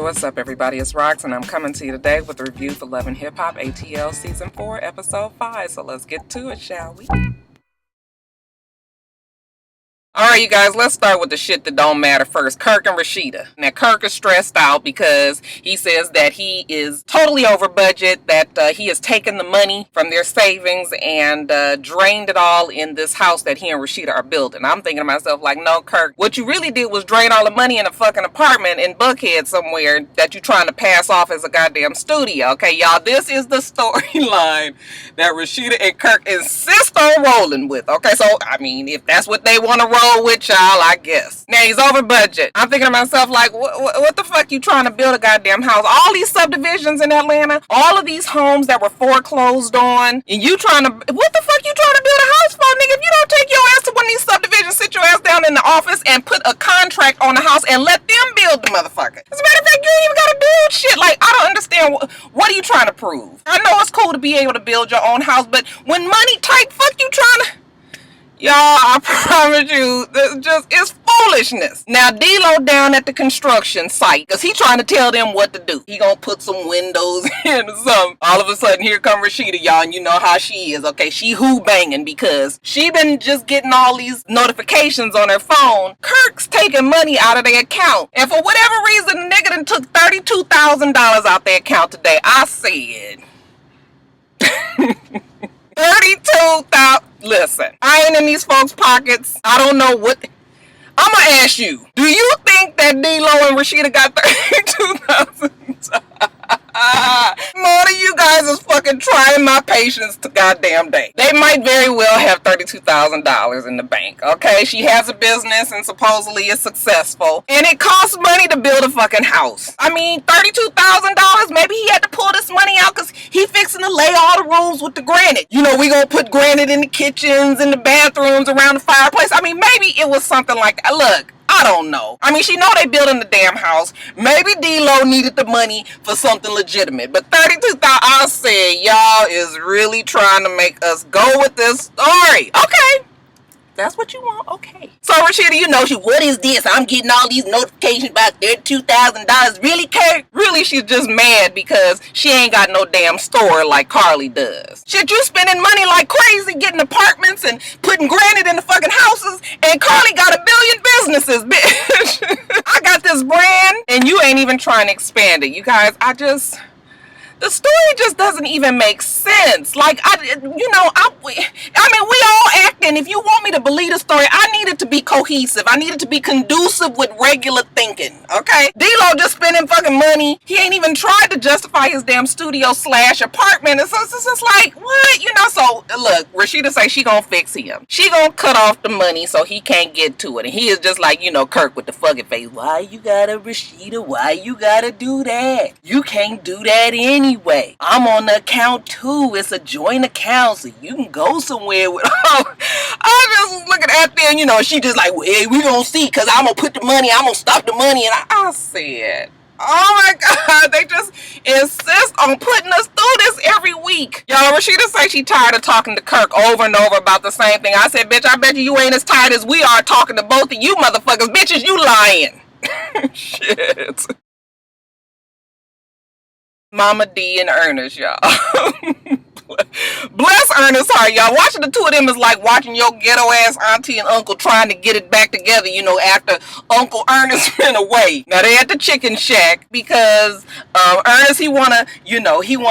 what's up everybody, it's Rox and I'm coming to you today with a review for Love and Hip Hop ATL Season 4, Episode 5, so let's get to it, shall we? Alright you guys, let's start with the shit that don't matter first. Kirk and Rashida. Now Kirk is stressed out because he says that he is totally over budget, that he has taken the money from their savings and drained it all in this house that he and Rashida are building. I'm thinking to myself like, no Kirk, what you really did was drain all the money in a fucking apartment in Buckhead somewhere that you're trying to pass off as a goddamn studio. Okay y'all, this is the storyline that Rashida and Kirk insist on rolling with. Okay, so I mean, if that's what they want to roll with, y'all, I guess. Now he's over budget. I'm thinking to myself like, what the fuck you trying to build a goddamn house? All these subdivisions in Atlanta, all of these homes that were foreclosed on, and you trying to, what the fuck you trying to build a house for, nigga? If you don't take your ass to one of these subdivisions, sit your ass down in the office and put a contract on the house and let them build the motherfucker. As a matter of fact, you ain't even gotta build shit. Like, I don't understand, what are you trying to prove? I know it's cool to be able to build your own house, but when money tight, fuck you trying to... Y'all, I promise you, it's foolishness. Now, D-Lo down at the construction site, because he trying to tell them what to do. He gonna put some windows in or something. All of a sudden, here come Rashida, y'all, and you know how she is, okay? She who-banging because she been just getting all these notifications on her phone. Kirk's taking money out of their account. And for whatever reason, the nigga done took $32,000 out their account today. I said... 32,000. Listen, I ain't in these folks' pockets. I don't know what. I'm gonna ask you. Do you think that D-Lo and Rashida got 32,000? More of you guys is fucking trying my patience to goddamn day. They might very well have $32,000 in the bank, okay? She has a business and supposedly is successful. And it costs money to build a fucking house. I mean, $32,000, maybe he had to pull this money out because he fixing to lay all the rooms with the granite. You know, we gonna put granite in the kitchens, in the bathrooms, around the fireplace. I mean, maybe it was something like, look, I don't know. I mean, she know they building the damn house. Maybe D-Lo needed the money for something legitimate. But 32,000, I said, y'all is really trying to make us go with this story. Okay. That's what you want? Okay. So Rashida, you know, what is this? I'm getting all these notifications about $32,000. Really, Kurt? Really, she's just mad because she ain't got no damn store like Carly does. Shit, you spending money like crazy getting apartments and putting granite in the fucking houses, and Carly got a billion businesses, bitch. I got this brand, and you ain't even trying to expand it. You guys, the story just doesn't even make sense. Like, I mean, we all acting. If you want me to believe the story, I need it to be cohesive. I need it to be conducive with regular thinking, okay? D-Lo just spending fucking money. He ain't even tried to justify his damn studio/apartment. And so it's just like, what? You know, so, look, Rashida say she gonna fix him. She gonna cut off the money so he can't get to it. And he is just like, you know, Kirk with the fucking face. Why you gotta, Rashida? Why you gotta do that? You can't do that anyway. I'm on the account too. It's a joint account, so you can go somewhere with. I just was looking at them, you know, she just like, well, hey, we gonna see, cause I'm gonna put the money, I'm gonna stop the money, and I said, oh my God, they just insist on putting us through this every week. Y'all, Rashida say she tired of talking to Kirk over and over about the same thing. I said, bitch, I bet you ain't as tired as we are talking to both of you motherfuckers. Bitches, you lying. Shit. Mama D and Ernest, y'all. Bless Ernest heart, y'all. Watching the two of them is like watching your ghetto ass auntie and uncle trying to get it back together, you know, after Uncle Ernest went away. Now they at the chicken shack because Ernest, he wanna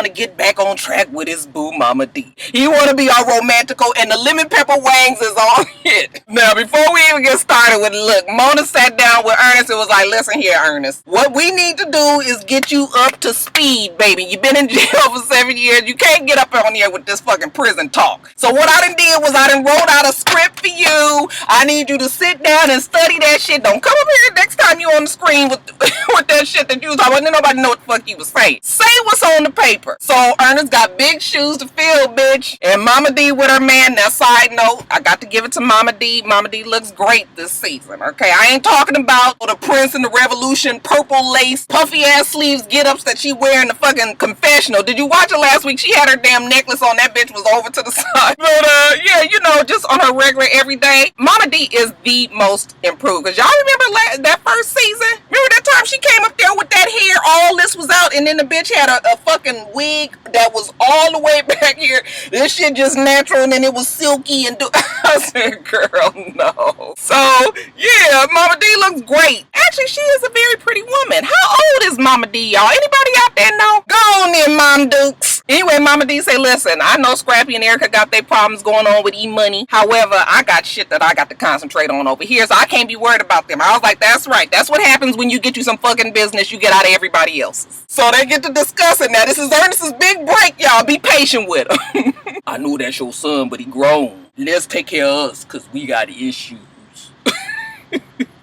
get back on track with his boo Mama D. He wanna be all romantical, and the lemon pepper wings is on hit. Now before we even get started with it, look, Mona sat down with Ernest and was like, listen here, Ernest, what we need to do is get you up to speed, baby. You've been in jail for 7 years. You can't get up on here with this fucking prison talk. So what I done did was I done wrote out a script for you. I need you to sit down and study that shit. Don't come up here next time you on the screen with with that shit that you was talking about. Nobody know what the fuck you was saying. Say what's on the paper. So Ernest got big shoes to fill, bitch. And Mama D with her man. Now side note, I got to give it to Mama D. Mama D looks great this season. Okay, I ain't talking about the Prince and the Revolution purple lace puffy ass sleeves get ups that she wear in the fucking confessional. Did you watch it last week? She had her damn necklace on. That bitch was over to the side. But yeah, you know, know, just on her regular everyday, Mama D is the most improved. Because y'all remember that first season? Remember that time she came up there with that hair, all this was out, and then the bitch had a fucking wig that was all the way back here. This shit just natural, and then it was silky and I said, girl, no. So, yeah, Mama D looks great. Actually, she is a very pretty woman. How old is Mama D, y'all? Anybody out there know? Go on then, Mom Dukes. Anyway, Mama D say, listen, I know Scrappy and Erica got their problems going on with E-Money. However, I got shit that I got to concentrate on over here, so I can't be worried about them. I was like, that's right. That's what happens when you get you some fucking business you get out of everybody else's. So they get to discuss it now. This is Ernest's big break, y'all. Be patient with him. I know that's your son, but he grown. Let's take care of us, because we got issues.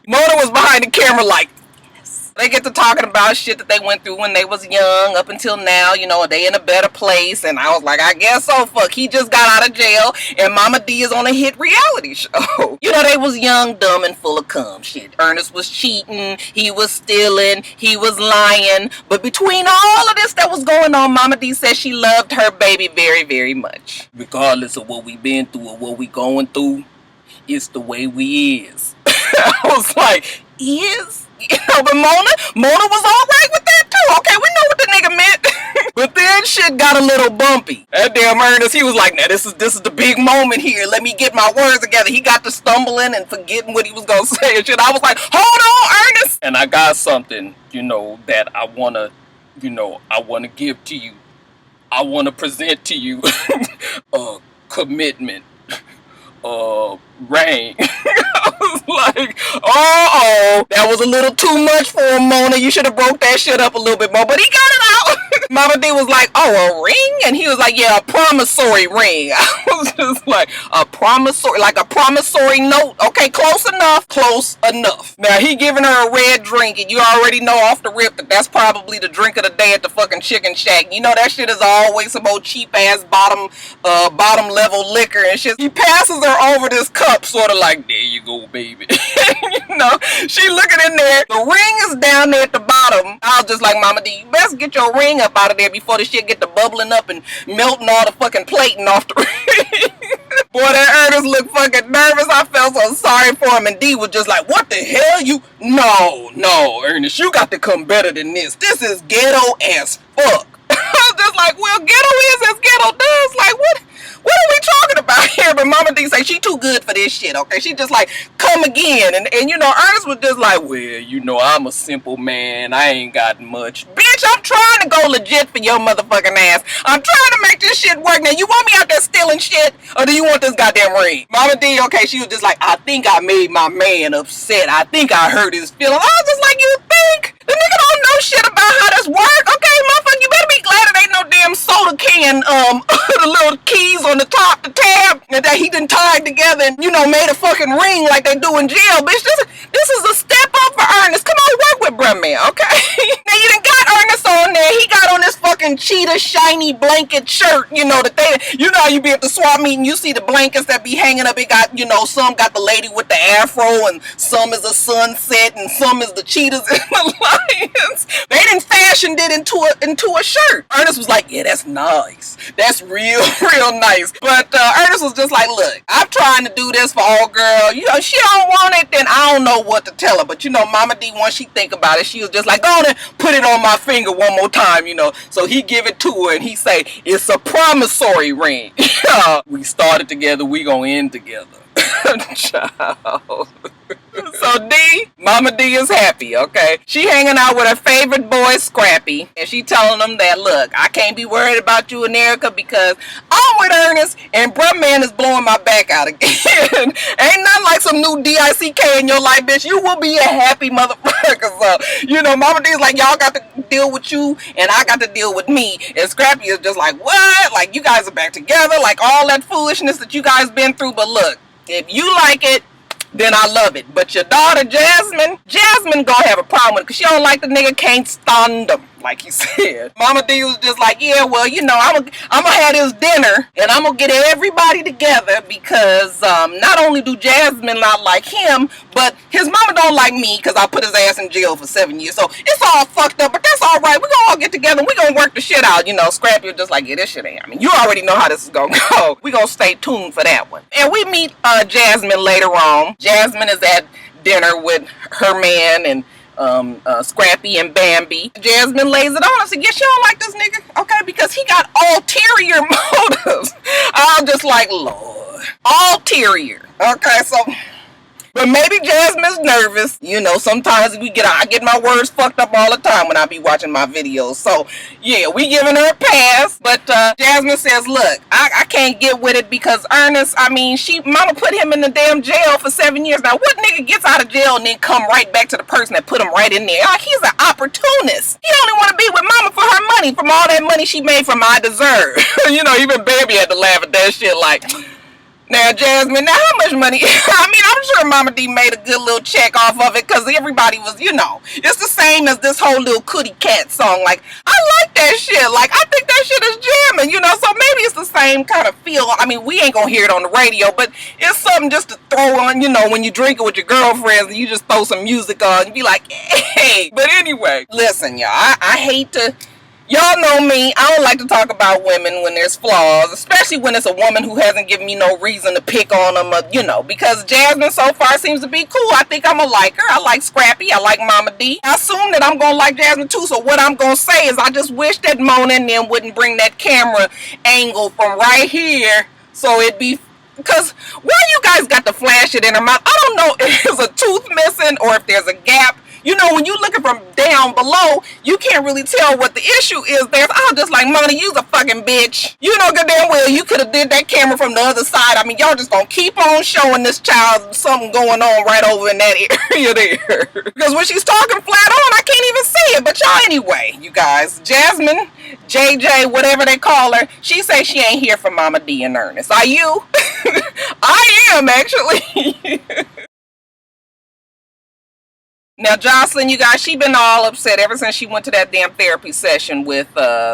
Mona was behind the camera like, yes. They get to talking about shit that they went through when they was young up until now. You know, they in a better place. And I was like, I guess so. Fuck, he just got out of jail and Mama D is on a hit reality show. You know, they was young, dumb, and full of cum shit. Ernest was cheating. He was stealing. He was lying. But between all of this that was going on, Mama D said she loved her baby very, very much. Regardless of what we been through or what we going through, it's the way we is. I was like, is? You know, but Mona was alright with that too. Okay, we know what the nigga meant. But then shit got a little bumpy. That damn Ernest, he was like, now this is the big moment here. Let me get my words together. He got to stumbling and forgetting what he was gonna say and shit. I was like, hold on, Ernest. And I got something, you know, that I wanna give to you. I wanna present to you a commitment. Rain. I was like, that was a little too much for him, Mona. You should have broke that shit up a little bit more, but he got it out. Mama D was like, a ring? And he was like, yeah, a promissory ring. I was just like, a promissory note. Okay, close enough. Now, he giving her a red drink, and you already know off the rip that that's probably the drink of the day at the fucking Chicken Shack. You know, that shit is always some old cheap-ass bottom level liquor and shit. He passes her over this cup, sort of like, there you go, baby. You know, she looking in there. The ring is down there at the bottom. I was just like, Mama D, you best get your ring up out of there before the shit get to bubbling up and melting all the fucking plating off the ring. Boy, that Ernest looked fucking nervous. I felt so sorry for him. And D was just like, what the hell you? No, Ernest, you got to come better than this. This is ghetto as fuck. I was just like, well, ghetto is as ghetto does. Like, what are we talking about here? But Mama D say she too good for this shit, okay? She just like, come again. And you know, Ernest was just like, well, you know, I'm a simple man. I ain't got much. Bitch, I'm trying to go legit for your motherfucking ass. I'm trying to make this shit work. Now, you want me out there stealing shit? Or do you want this goddamn ring? Mama D, okay, she was just like, I think I made my man upset. I think I hurt his feelings. I was just like, you think? The nigga don't know shit about how this work. Okay, motherfucker, you better be glad it ain't no damn soda can, the little keys on the top, the tab, and that he done tied together and, you know, made a fucking ring like they do in jail. Bitch, this is a step up for Ernest. Come on, work with bruh man, okay? Now, you done got Ernest on there. He got on this fucking cheetah shiny blanket shirt, you know, that they, you know how you be at the swap meeting, you see the blankets that be hanging up. It got, you know, some got the lady with the afro, and some is a sunset, and some is the cheetahs and the lions. They done fashioned it into a shirt. Ernest was like, yeah, that's nice. That's real nice. But Ernest was just like, look, I'm trying to do this for old girl. You know, she don't want it, then I don't know what to tell her. But you know, Mama D, once she think about it, she was just like, go on and put it on my finger one more time, you know. So he give it to her and he say, it's a promissory ring. We started together, we gonna end together. Child. So D, Mama D is happy, okay? She hanging out with her favorite boy, Scrappy, and she telling him that, look, I can't be worried about you and Erica because I'm with Ernest and bruh man is blowing my back out again. Ain't nothing like some new DICK in your life, bitch. You will be a happy motherfucker. So, you know, Mama D is like, y'all got to deal with you and I got to deal with me. And Scrappy is just like, what? Like, you guys are back together, like all that foolishness that you guys been through. But look, if you like it, then I love it. But your daughter, Jasmine gonna have a problem with it because she don't like the nigga, can't stand him. like he said. Mama D was just like, yeah, well, you know, I'm gonna have this dinner and I'm gonna get everybody together because not only do Jasmine not like him, but his mama don't like me because I put his ass in jail for 7 years. So it's all fucked up, but that's all right. We're gonna all get together and we're gonna work the shit out. You know, Scrappy was just like, yeah, this shit ain't. I mean, you already know how this is gonna go. We're gonna stay tuned for that one. And we meet Jasmine later on. Jasmine is at dinner with her man and Scrappy and Bambi. Jasmine lays it on. I said, yeah, she don't like this nigga, okay, because he got ulterior motives. I'm just like, Lord, ulterior. Okay, so, but maybe Jasmine's nervous. You know, sometimes I get my words fucked up all the time when I be watching my videos. So, yeah, we giving her a pass. But Jasmine says, look, I can't get with it because Ernest, I mean, mama put him in the damn jail for 7 years. Now, what nigga gets out of jail and then come right back to the person that put him right in there? Like, he's an opportunist. He only want to be with mama for her money, from all that money she made from I Deserve. You know, even Baby had to laugh at that shit like... Now, Jasmine, now how much money? I mean, I'm sure Mama D made a good little check off of it because everybody was, you know, it's the same as this whole little Cootie Cat song. Like, I like that shit. Like, I think that shit is jamming, you know, so maybe it's the same kind of feel. I mean, we ain't gonna hear it on the radio, but it's something just to throw on, you know, when you drink it with your girlfriends and you just throw some music on and be like, hey. But anyway, listen, y'all, I hate to... Y'all know me, I don't like to talk about women when there's flaws, especially when it's a woman who hasn't given me no reason to pick on them, you know, because Jasmine so far seems to be cool. I think I'm gonna like her. I like Scrappy. I like Mama D. I assume that I'm gonna like Jasmine too, so what I'm gonna say is I just wish that Mona and them wouldn't bring that camera angle from right here, so it'd be... Because why you guys got to flash it in her mouth? I don't know if there's a tooth missing or if there's a gap. You know, when you looking from down below, you can't really tell what the issue is there. So I was just like, Mona, you's a fucking bitch. You know good damn well you could have did that camera from the other side. I mean, y'all just gonna keep on showing this child something going on right over in that area there. Because when she's talking flat on, I can't even see it. But y'all, anyway, you guys, Jasmine, JJ, whatever they call her, she says she ain't here for Mama D and Ernest. Are you? I am, actually. Now, Joseline, you guys, she been all upset ever since she went to that damn therapy session with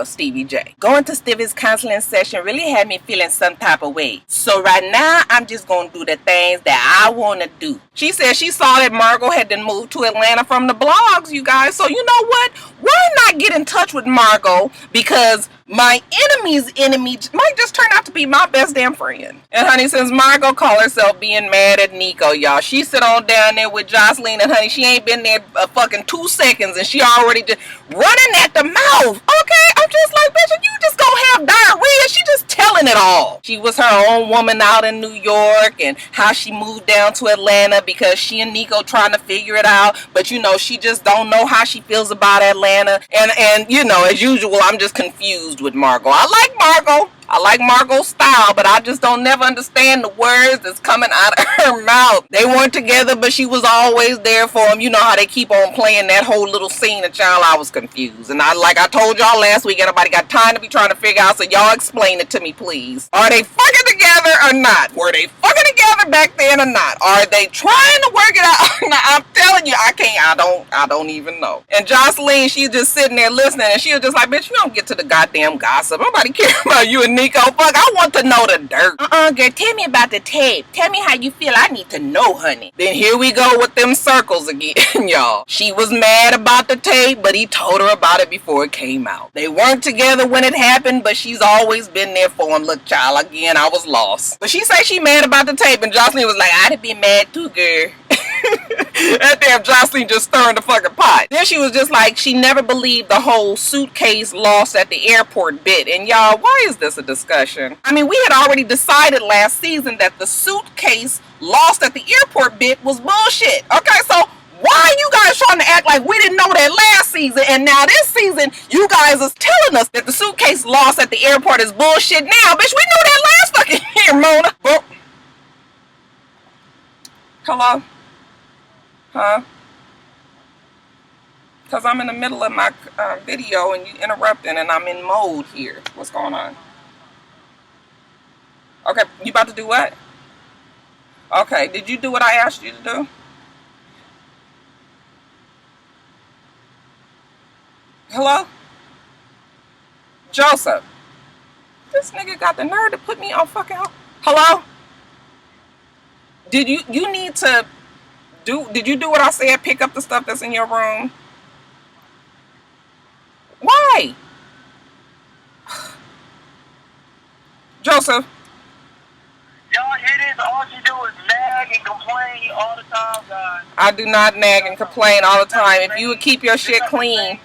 Stevie J. Going to Stevie's counseling session really had me feeling some type of way. So right now, I'm just going to do the things that I want to do. She said she saw that Margo had been moved to Atlanta from the blogs, you guys. So you know what? Why not get in touch with Margo? Because my enemy's enemy might just turn out to be my best damn friend. And honey, since Margo called herself being mad at Nico, y'all, she sit on down there with Joseline, and honey, she ain't been there a fucking 2 seconds and she already just running at the mouth. Okay, I'm just like, bitch, you just gonna have diarrhea. She just telling it all. She was her own woman out in New York and how she moved down to Atlanta because she and Nico trying to figure it out. But you know, she just don't know how she feels about Atlanta. And you know, as usual, I'm just confused with Margo. I like Margo. I like Margo's style, but I just don't never understand the words that's coming out of her mouth. They weren't together, but she was always there for him. You know how they keep on playing that whole little scene, and child, I was confused. And like I told y'all last week, anybody got time to be trying to figure out, so y'all explain it to me, please. Are they fucking together or not? Were they fucking together back then or not? Are they trying to work it out? Now, I'm telling you, I don't even know. And Joseline, she's just sitting there listening, and she was just like, bitch, you don't get to the goddamn gossip. Nobody cares about you and Nico. Fuck, I want to know the dirt. Girl, tell me about the tape. Tell me how you feel. I need to know, honey. Then here we go with them circles again, y'all. She was mad about the tape, but he told her about it before it came out. They weren't together when it happened, but she's always been there for him. Look, child, again, I was lost. But she said she mad about the tape, and Joseline was like, I'd have been mad too, girl. That damn Joseline just stirring the fucking pot. Then she was just like, she never believed the whole suitcase lost at the airport bit. And y'all, why is this a discussion? I mean, we had already decided last season that the suitcase lost at the airport bit was bullshit. Okay, so why are you guys trying to act like we didn't know that last season, and now this season you guys is telling us that the suitcase lost at the airport is bullshit now? Bitch, we knew that last fucking year, Mona. Oh. Hello? Huh? Because I'm in the middle of my video and you interrupting and I'm in mode here. What's going on? Okay, you about to do what? Okay, did you do what I asked you to do? Hello? Joseph, this nigga got the nerve to put me on fucking... Hello? Did you need to did you do what I said? Pick up the stuff that's in your room? Why? Joseph. Y'all hear this? All she do is nag and complain all the time, guys. I do not nag and complain all the time. If you would keep your shit clean.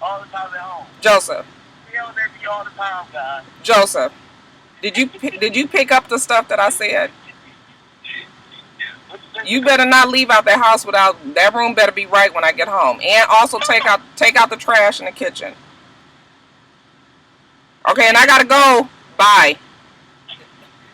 All the time at home. Joseph. Yelling at me all the time, guys. Joseph. Did you pick up the stuff that I said? You better not leave out that house without... That room better be right when I get home. And also take out the trash in the kitchen. Okay, and I gotta go. Bye.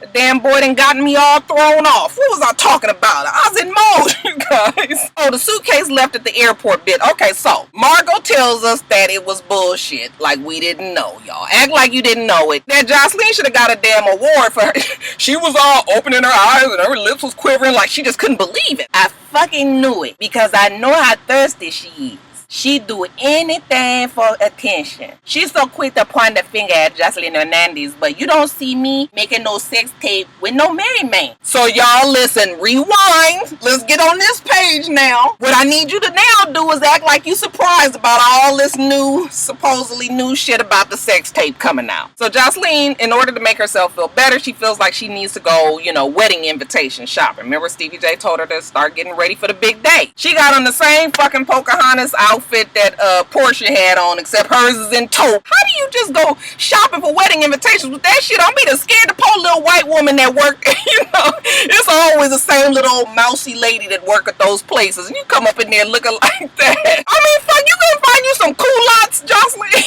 The damn boy done gotten me all thrown off. What was I talking about? I was in mode, you guys. Oh, the suitcase left at the airport bit. Okay, so Margo tells us that it was bullshit. Like we didn't know, y'all. Act like you didn't know it. That Joseline should have got a damn award for her. She was all opening her eyes and her lips was quivering like she just couldn't believe it. I fucking knew it because I know how thirsty she is. She do anything for attention. She's so quick to point the finger at Joseline Hernandez, but you don't see me making no sex tape with no married man. So y'all listen, rewind. Let's get on this page now. What I need you to now do is act like you surprised about all this new, supposedly new shit about the sex tape coming out. So Joseline, in order to make herself feel better, she feels like she needs to go, wedding invitation shopping. Remember Stevie J told her to start getting ready for the big day. She got on the same fucking Pocahontas outfit that Portia had on, except hers is in taupe. How do you just go shopping for wedding invitations with that shit? I'm being scared to poor little white woman that work. It's always the same little mousy lady that work at those places, and you come up in there looking like that. I mean, fuck, you can find you some culottes, Joseline.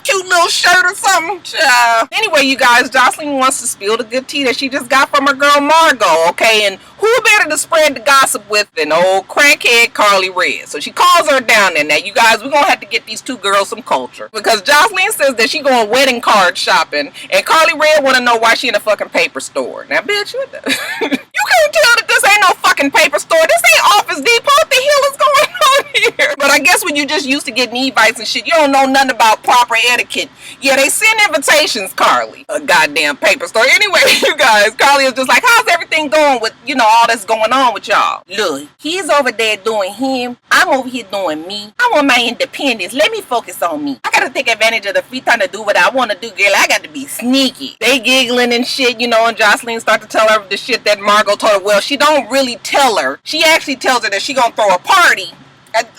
Cute little shirt or something. Anyway, you guys, Joseline wants to spill the good tea that she just got from her girl Margo, okay? And who better to spread the gossip with than old crackhead Carly Red? So she calls her down there. Now, you guys, we're going to have to get these two girls some culture. Because Joseline says that she going wedding card shopping. And Carly Red want to know why she in a fucking paper store. Now, bitch, what the... You can't tell that this ain't no fucking paper store. This ain't Office Depot. What the hell is going on here? But I guess when you just used to getting evites and shit, you don't know nothing about proper etiquette. Yeah, they send invitations, Carly. A goddamn paper store. Anyway, you guys, Carly is just like, how's everything going with, all that's going on with y'all? Look, he's over there doing him. I'm over here doing me. I want my independence. Let me focus on me. I gotta take advantage of the free time to do what I want to do, girl. I got to be sneaky. They giggling and shit, and Joseline start to tell her the shit that Margo told her. Well, she don't really tell her. She actually tells her that she gonna throw a party.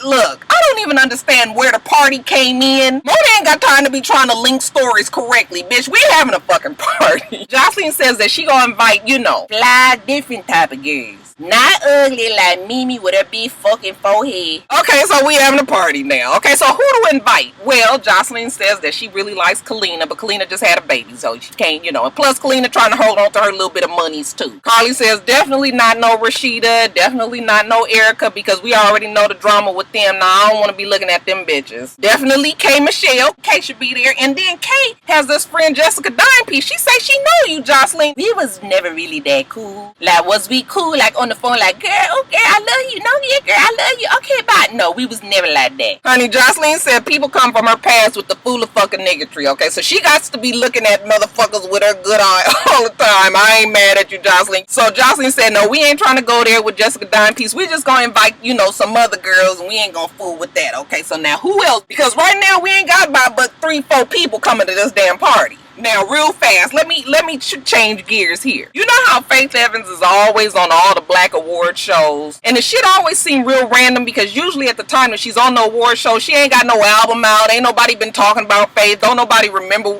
Look, I don't even understand where the party came in. Mona ain't got time to be trying to link stories correctly, bitch. We having a fucking party. Joseline says that she gonna invite, fly different type of girls. Not ugly like Mimi with her big fucking forehead. Okay, so we having a party now. Okay, so who to invite? Well, Joseline says that she really likes Kalina, but Kalina just had a baby, so she can't, and plus Kalina trying to hold on to her little bit of monies too. Carly says definitely not no Rashida, definitely not no Erica, because we already know the drama with them. Now, I don't want to be looking at them bitches. Definitely K Michelle. K should be there. And then K has this friend Jessica Dimepiece. She say she know you, Joseline. We was never really that cool. Like, was we cool? Like, on the phone, like, girl, okay, I love you. No, yeah, girl, I love you. Okay, bye. No, we was never like that. Honey, Joseline said people come from her past with the fool of fucking niggatry, okay? So she got to be looking at motherfuckers with her good eye all the time. I ain't mad at you, Joseline. So Joseline said, no, we ain't trying to go there with Jessica Dimepiece. We just gonna invite, some other girls, and we ain't gonna fool with that, okay? So now, who else? Because right now, we ain't got about but 3-4 people coming to this damn party. Now, real fast, let me change gears here. You know how Faith Evans is always on all the black award shows? And the shit always seem real random because usually at the time that she's on the award show, she ain't got no album out. Ain't nobody been talking about Faith. Don't nobody remember,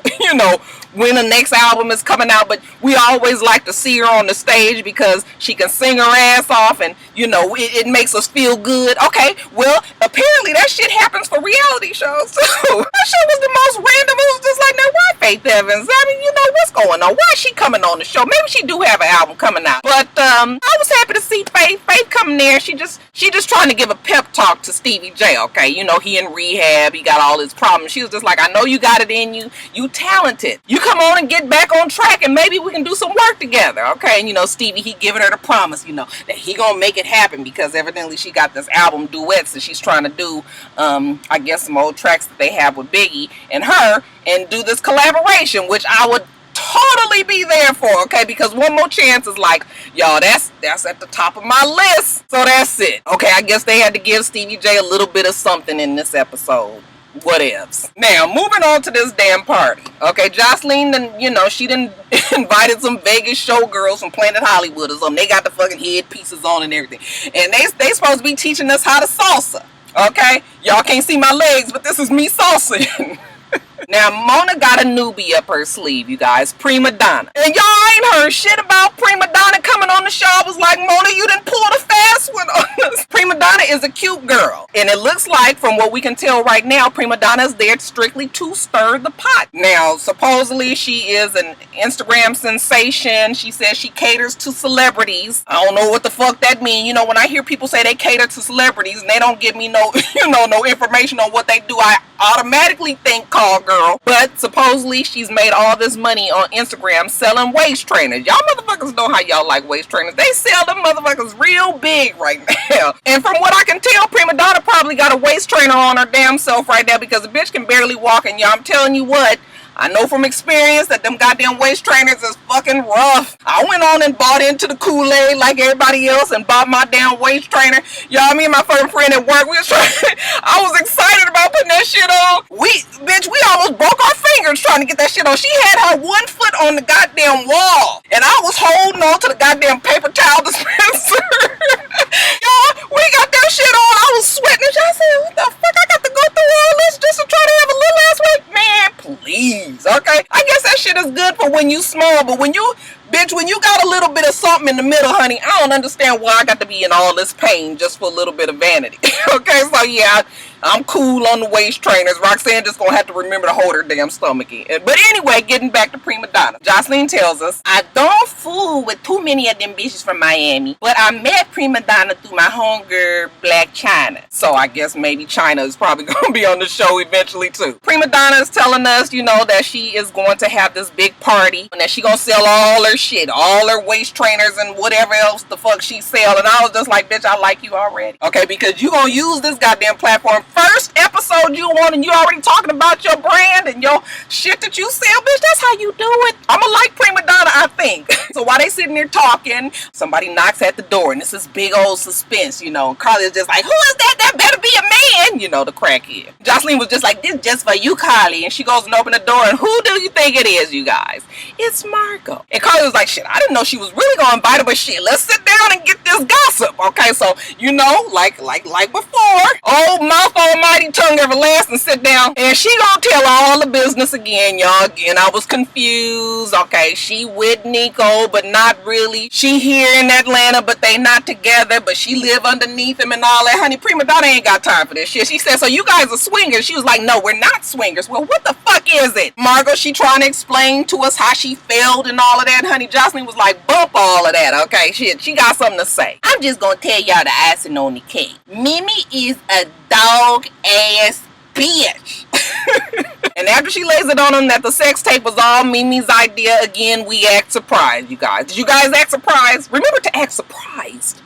when the next album is coming out. But we always like to see her on the stage because she can sing her ass off and, it makes us feel good. Okay, well, apparently that shit happens for reality shows too. That shit was the most random. It was just like, now why Faith Evans? I mean, what's going on? Why is she coming on the show? Maybe she do have an album coming out. But I was happy to see Faith. Faith coming there. She just trying to give a pep talk to Stevie J, okay? He in rehab. He got all his problems. She was just like, I know you got it in you. You talented. You come on and get back on track and maybe we can do some work together, okay? And Stevie, he giving her the promise, that he gonna make it happen because evidently she got this album duets that she's trying to do, I guess some old tracks that they have with Biggie and her. and do this collaboration, which I would totally be there for, okay? Because One More Chance is like, y'all, that's at the top of my list. So that's it. Okay, I guess they had to give Stevie J a little bit of something in this episode. Whatevs. Now, moving on to this damn party. Okay, Joseline, she done invited some Vegas showgirls from Planet Hollywood or something. They got the fucking headpieces on and everything. And they supposed to be teaching us how to salsa. Okay? Y'all can't see my legs, but this is me salsa. Now, Mona got a newbie up her sleeve, you guys. Primadonna. And y'all ain't heard shit about Primadonna coming on the show. I was like, Mona, you done pulled a fast one on us. Primadonna is a cute girl. And it looks like, from what we can tell right now, Primadonna is there strictly to stir the pot. Now, supposedly, she is an Instagram sensation. She says she caters to celebrities. I don't know what the fuck that means. You know, when I hear people say they cater to celebrities and they don't give me no information on what they do, I automatically think call girl. But supposedly she's made all this money on Instagram selling waist trainers. Y'all motherfuckers know how y'all like waist trainers. They sell them motherfuckers real big right now. And from what I can tell, Primadonna probably got a waist trainer on her damn self right now, because the bitch can barely walk. And y'all, I'm telling you what, I know from experience that them goddamn waist trainers is fucking rough. I went on and bought into the Kool-Aid like everybody else and bought my damn waist trainer. Y'all, me and my friend at work, I was excited about putting that shit on. We almost broke our fingers trying to get that shit on. She had her one foot on the goddamn wall, and I was holding on to the goddamn paper towel dispenser. Y'all, we got that shit on. I was sweating, and y'all said, what the fuck? I got to go through all this just to try to have a little ass weight? Man, please, okay? I guess that shit is good for when you small, but when you got a little bit of something in the middle, honey, I don't understand why I got to be in all this pain just for a little bit of vanity. Okay, so yeah, I'm cool on the waist trainers. Roxanne just gonna have to remember to hold her damn stomach in. But anyway, getting back to Primadonna. Joseline tells us, I don't fool with too many of them bitches from Miami, but I met Primadonna through my homegirl, Black China. So I guess maybe China is probably gonna be on the show eventually too. Primadonna is telling us, that she is going to have this big party and that she gonna sell all her shit, all her waist trainers and whatever else the fuck she sell. And I was just like, bitch, I like you already. Okay, because you gonna use this goddamn platform. First episode you on and you already talking about your brand and your shit that you sell, bitch. That's how you do it. I'ma like Primadonna, I think. So while they sitting there talking, somebody knocks at the door and this is big old suspense, Carly's just like, who is that? That better be a man, the crackhead. Joseline was just like, this just for you, Carly. And she goes and open the door, and who do you think it is, you guys? It's Margo. And Carly was like, shit, I didn't know she was really gonna invite her, but shit, let's sit down and get this gossip. Okay, so like before, old mouth almighty tongue everlasting, sit down, and she gonna tell all the business again, y'all. Again, I was confused. Okay, she with Nico, but not really. She here in Atlanta, but they not together, but she live underneath him and all that. Honey, Primadonna ain't got time for this shit. She said, so you guys are swingers? She was like, no, we're not swingers. Well, what the fuck is it? Margo, she trying to explain to us how she failed and all of that. Honey, Joseline was like, bump all of that. Okay, shit, she got something to say. I'm just gonna tell y'all the icing on the cake. Mimi is a dog ass bitch. And after she lays it on him that the sex tape was all Mimi's idea, again, we act surprised, you guys. Did you guys act surprised? Remember to act surprised.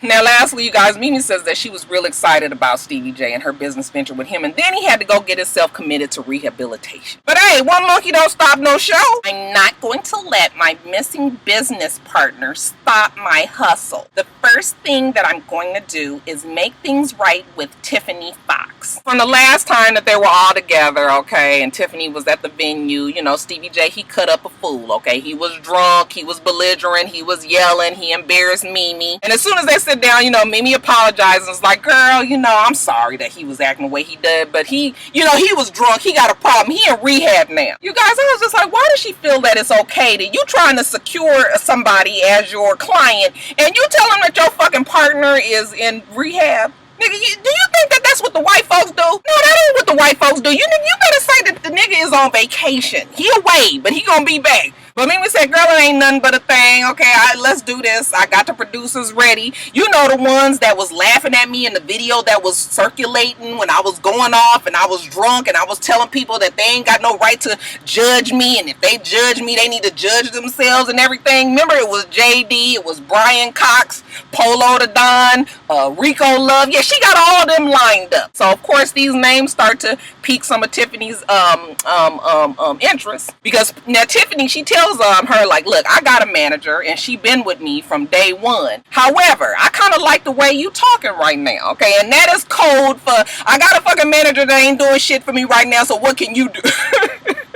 Now, lastly, you guys, Mimi says that she was real excited about Stevie J and her business venture with him, and then he had to go get himself committed to rehabilitation. But hey, one monkey don't stop no show. I'm not going to let my missing business partner stop my hustle. The first thing that I'm going to do is make things right with Tiffany Fox. From the last time that they were all together, okay, and Tiffany was at the venue, Stevie J, he cut up a fool, okay? He was drunk, he was belligerent, he was yelling, he embarrassed Mimi. And as soon as they sit down, Mimi apologized and was like, girl, I'm sorry that he was acting the way he did, but he was drunk, he got a problem, he in rehab now. You guys, I was just like, why does she feel that it's okay that you trying to secure somebody as your client and you tell him that your fucking partner is in rehab? Nigga, do you think that that's what the white folks do? No, that ain't what the white folks do. You better say that the nigga is on vacation. He away, but he gonna be back. But Mimi said, girl, it ain't nothing but a thing. Okay, let's do this. I got the producers ready. You know, the ones that was laughing at me in the video that was circulating when I was going off and I was drunk and I was telling people that they ain't got no right to judge me, and if they judge me, they need to judge themselves and everything. Remember, it was JD, it was Brian Cox, Polo the Don, Rico Love. Yeah, she got all of them lined up. So of course these names start to pique some of Tiffany's interest, because now Tiffany, she tells her, like, look, I got a manager and she been with me from day one. However, I kind of like the way you talking right now, okay? And that is code for, I got a fucking manager that ain't doing shit for me right now, so what can you do?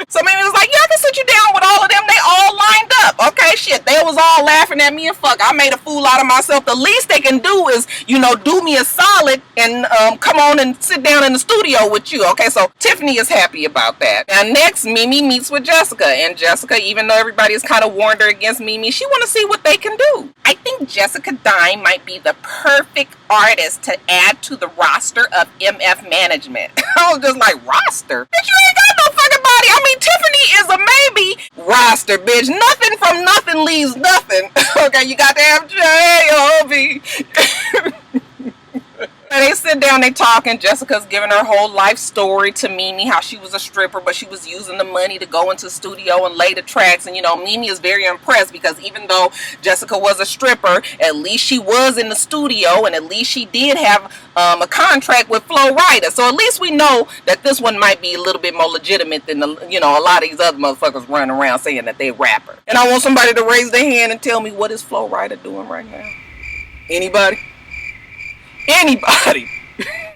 So Mimi was like, yeah, I can sit you down with all of them. They all lined up. Okay, shit. They was all laughing at me and fuck, I made a fool out of myself. The least they can do is, you know, do me a solid and come on and sit down in the studio with you. Okay, so Tiffany is happy about that. Now next, Mimi meets with Jessica. And Jessica, even though everybody has kind of warned her against Mimi, she want to see what they can do. I think Jessica Dime might be the perfect artist to add to the roster of MF Management. I was just like, roster? Bitch, you ain't got no fucking body. I mean, Tiffany is a maybe. Roster, bitch. Nothing from nothing leaves nothing. Okay, you got to have J-O-B. And they sit down, they talk, and Jessica's giving her whole life story to Mimi, how she was a stripper, but she was using the money to go into the studio and lay the tracks. And, you know, Mimi is very impressed because even though Jessica was a stripper, at least she was in the studio, and at least she did have a contract with Flo Rida. So at least we know that this one might be a little bit more legitimate than, you know, a lot of these other motherfuckers running around saying that they rapper. And I want somebody to raise their hand and tell me, what is Flo Rida doing right now? Anybody? Anybody.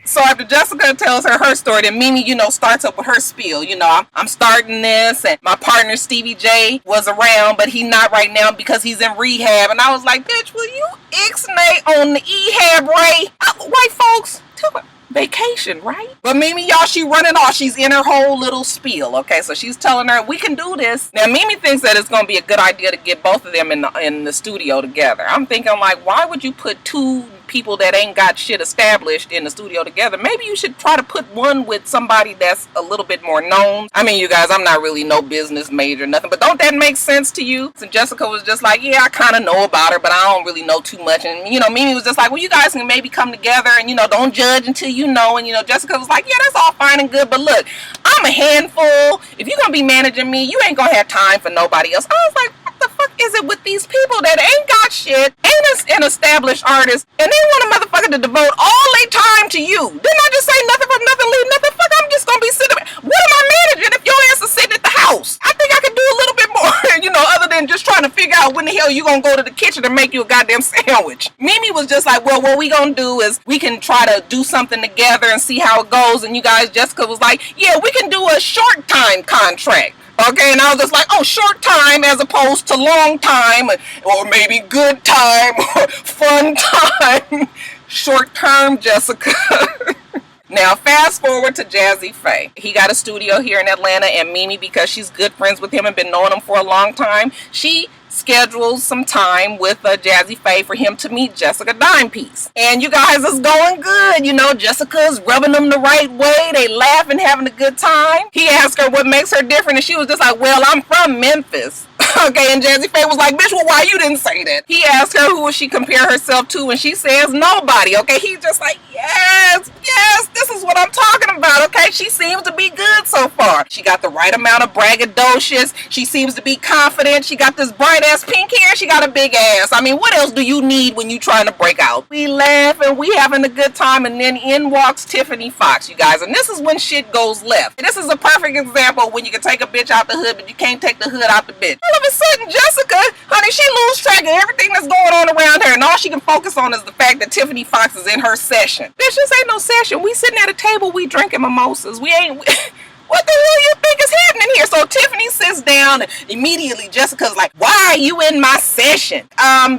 So after Jessica tells her story, then Mimi, you know, starts up with her spiel. You know, I'm starting this, and my partner Stevie J was around, but he's not right now because he's in rehab. And I was like, bitch, will you ixnay on the ehab, Ray? White folks, tell me. Vacation, right? But Mimi, y'all, she running off. She's in her whole little spiel. Okay, so she's telling her, we can do this. Now Mimi thinks that it's going to be a good idea to get both of them in the studio together. I'm thinking, like, why would you put two people that ain't got shit established in the studio together? Maybe you should try to put one with somebody that's a little bit more known. I mean, you guys, I'm not really no business major, nothing, but don't that make sense to you? And Jessica was just like, yeah, I kind of know about her, but I don't really know too much. And, you know, Mimi was just like, well, you guys can maybe come together and, you know, don't judge until you know. And, you know, Jessica was like, yeah, that's all fine and good, but look, I'm a handful. If you're gonna be managing me, you ain't gonna have time for nobody else. I was like, what the fuck is it with these people that ain't got shit, ain't an established artist, and they want a motherfucker to devote all their time to you? Didn't I just say nothing from nothing, leave nothing? Fuck, I'm just gonna be sitting. What am I managing if your ass is sitting at the house? I think I could do a little bit more, you know, other than just trying to figure out when the hell you gonna go to the kitchen and make you a goddamn sandwich. Mimi was just like, well, what we gonna do is we can try to do something together and see how it goes. And you guys, Jessica was like, yeah, we can do a short time contract. Okay, and I was just like, oh, short time as opposed to long time, or maybe good time, or fun time. Short term, Jessica. Now, fast forward to Jazzy Faye. He got a studio here in Atlanta, and Mimi, because she's good friends with him and been knowing him for a long time, she schedules some time with Jazzy Faye for him to meet Jessica Dimepiece. And you guys, it's going good. You know, Jessica's rubbing them the right way. They laughing, having a good time. He asked her what makes her different, and she was just like, well, I'm from Memphis. Okay, and Jazzy Faye was like, bitch, well, why you didn't say that? He asked her who would she compare herself to, and she says nobody. Okay, he's just like, yes, this is what I'm talking about. Okay, she seems to be good so far. She got the right amount of braggadocious. She seems to be confident. She got this bright ass pink hair. She got a big ass. I mean, what else do you need when you trying to break out? We laugh and we having a good time, and then in walks Tiffany Fox, you guys. And this is when shit goes left. This is a perfect example when you can take a bitch out the hood, but you can't take the hood out the bitch. All of a sudden, Jessica, honey, she lose track of everything that's going on around her, and all she can focus on is the fact that Tiffany Fox is in her session. Bitch, this ain't no session. We sitting at a table, we drinking mimosas. We ain't... What the hell you think is happening here? So Tiffany sits down, and immediately Jessica's like, why are you in my session?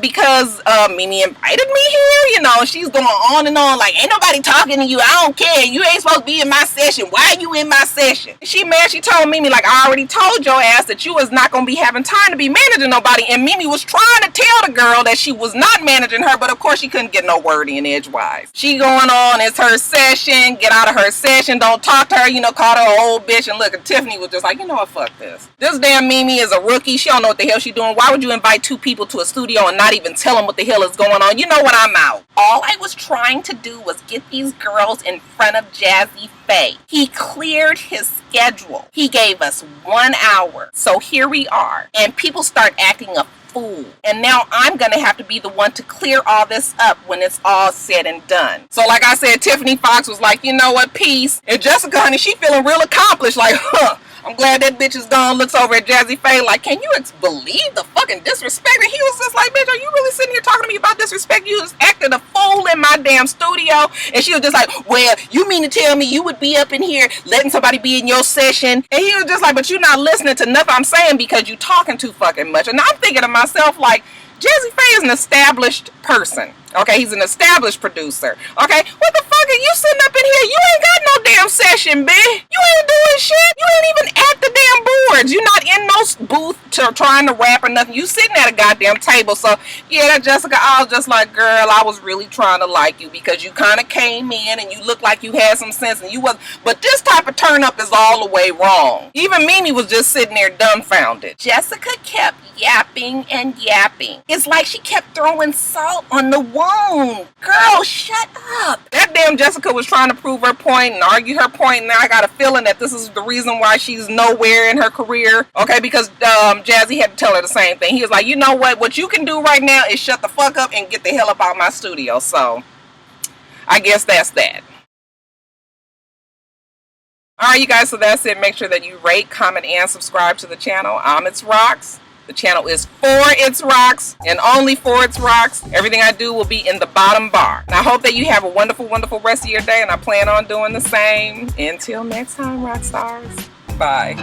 Because Mimi invited me here, you know. She's going on and on like, ain't nobody talking to you. I don't care. You ain't supposed to be in my session. Why are you in my session? She mad. She told Mimi, like, I already told your ass that you was not going to be having time to be managing nobody. And Mimi was trying to tell the girl that she was not managing her, but of course she couldn't get no word in edgewise. She going on, it's her session. Get out of her session. Don't talk to her, you know, call her an old bitch. And look, and Tiffany was just just like, you know what, fuck this. This damn Mimi is a rookie. She don't know what the hell she doing. Why would you invite two people to a studio and not even tell them what the hell is going on? You know what, I'm out. All I was trying to do was get these girls in front of Jazzy Faye. He cleared his schedule. He gave us 1 hour. So here we are. And people start acting a fool. And now I'm gonna have to be the one to clear all this up when it's all said and done. So like I said, Tiffany Fox was like, you know what, peace. And Jessica, honey, she feeling real accomplished. Like, huh, I'm glad that bitch is gone. Looks over at Jazzy Faye like, can you believe the fucking disrespect? And he was just like, bitch, are you really sitting here talking to me about disrespect? You was acting a fool in my damn studio. And she was just like, well, you mean to tell me you would be up in here letting somebody be in your session? And he was just like, but you're not listening to nothing I'm saying because you talking too fucking much. And I'm thinking to myself, like, Jazzy Faye is an established person. Okay, he's an established producer. Okay, what the fuck are you sitting up in here? You ain't got no damn session, bitch. You ain't doing shit. You ain't even at the damn boards. You're not in no booth trying to rap or nothing. You sitting at a goddamn table. So, yeah, Jessica, I was just like, girl, I was really trying to like you because you kind of came in and you looked like you had some sense and you was. But this type of turn up is all the way wrong. Even Mimi was just sitting there dumbfounded. Jessica kept yapping and yapping. It's like she kept throwing salt on the wound. Girl, shut up. That damn Jessica was trying to prove her point and argue her point, and now I got a feeling that this is the reason why she's nowhere in her career. Okay, because Jazzy had to tell her the same thing. He was like, you know what you can do right now is shut the fuck up and get the hell up out my studio. So I guess that's that. Alright, you guys, so that's it. Make sure that you rate, comment, and subscribe to the channel. I'm itsrox. The channel is for itsrox and only for itsrox. Everything I do will be in the bottom bar. And I hope that you have a wonderful, wonderful rest of your day, and I plan on doing the same. Until next time, Roxstars. Bye.